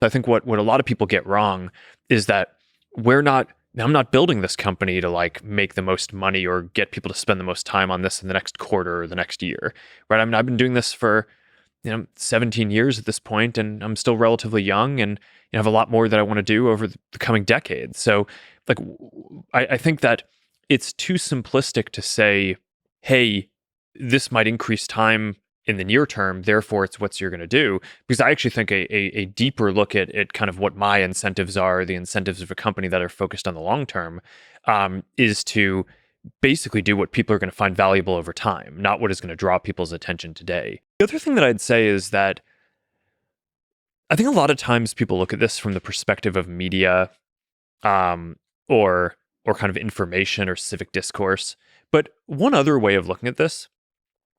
I think what a lot of people get wrong is that I'm not building this company to like make the most money or get people to spend the most time on this in the next quarter or the next year, right? I mean, I've been doing this for 17 years at this point, and I'm still relatively young, and have a lot more that I want to do over the coming decades. So, like, I think that it's too simplistic to say, "Hey, this might increase time in the near term, therefore it's what you're going to do." Because I actually think a deeper look at kind of what my incentives are, the incentives of a company that are focused on the long term, is to basically do what people are going to find valuable over time, not what is going to draw people's attention today. The other thing that I'd say is that I think a lot of times people look at this from the perspective of media, um, or kind of information or civic discourse. But one other way of looking at this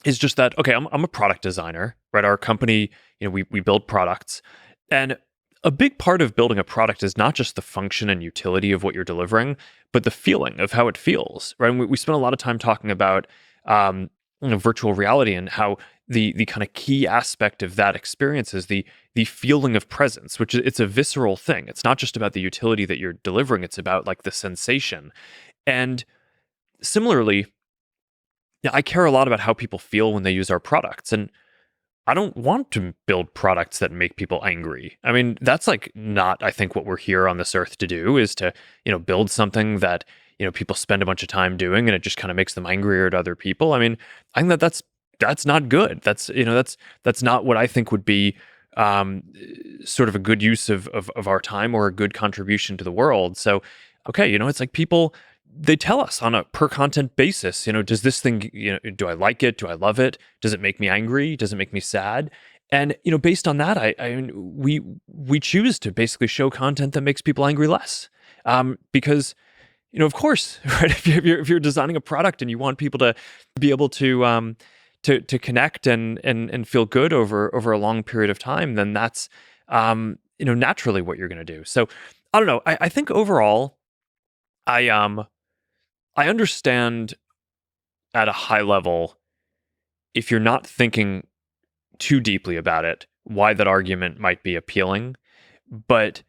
is just that, okay, I'm a product designer, right? Our company, we build products, and a big part of building a product is not just the function and utility of what you're delivering, but the feeling of how it feels, right? And we spend a lot of time talking about virtual reality and how the kind of key aspect of that experience is the feeling of presence, which it's a visceral thing. It's not just about the utility that you're delivering; it's about like the sensation. And similarly, yeah, I care a lot about how people feel when they use our products. And I don't want to build products that make people angry. I mean, that's like not, I think, what we're here on this earth to do, is to, build something that, people spend a bunch of time doing and it just kind of makes them angrier at other people. I mean, I think that that's not good. That's not what I think would be sort of a good use of our time or a good contribution to the world. So, okay, it's like people, they tell us on a per content basis, does this thing, do I like it? Do I love it? Does it make me angry? Does it make me sad? And, based on that, we choose to basically show content that makes people angry less. Because, of course, right? If you're designing a product and you want people to be able to connect and feel good over a long period of time, then that's, naturally what you're going to do. So I don't know. I think overall, I understand at a high level, if you're not thinking too deeply about it, why that argument might be appealing. But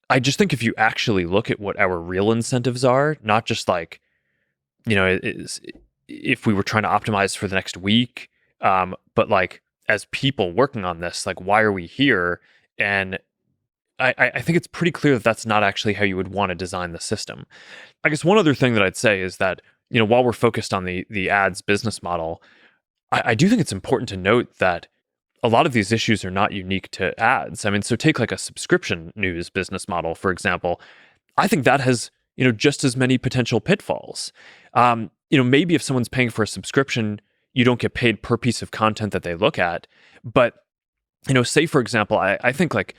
I just think if you actually look at what our real incentives are, not just like, if we were trying to optimize for the next week, but like as people working on this, like, why are we here? And I think it's pretty clear that that's not actually how you would want to design the system. I guess one other thing that I'd say is that, while we're focused on the ads business model, I do think it's important to note that a lot of these issues are not unique to ads. I mean, so take like a subscription news business model, for example. I think that has, just as many potential pitfalls. Maybe if someone's paying for a subscription, you don't get paid per piece of content that they look at. But, say, for example, I think like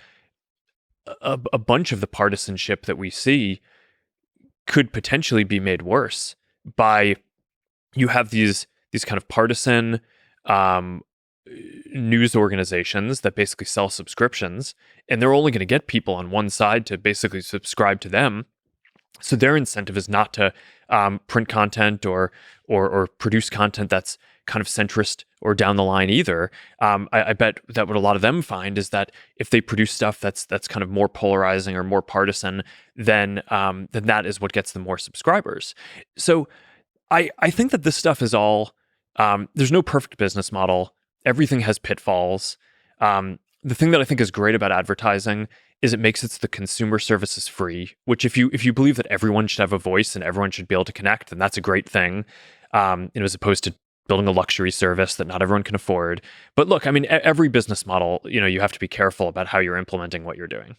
a bunch of the partisanship that we see could potentially be made worse by, you have these kind of partisan news organizations that basically sell subscriptions, and they're only going to get people on one side to basically subscribe to them. So their incentive is not to print content or produce content that's kind of centrist or down the line either. I bet that what a lot of them find is that if they produce stuff that's kind of more polarizing or more partisan, then that is what gets them more subscribers. So I think that this stuff is all, there's no perfect business model. Everything has pitfalls. The thing that I think is great about advertising is it makes it so the consumer service is free, which if you believe that everyone should have a voice and everyone should be able to connect, then that's a great thing, as opposed to building a luxury service that not everyone can afford. But look, I mean, every business model, you have to be careful about how you're implementing what you're doing.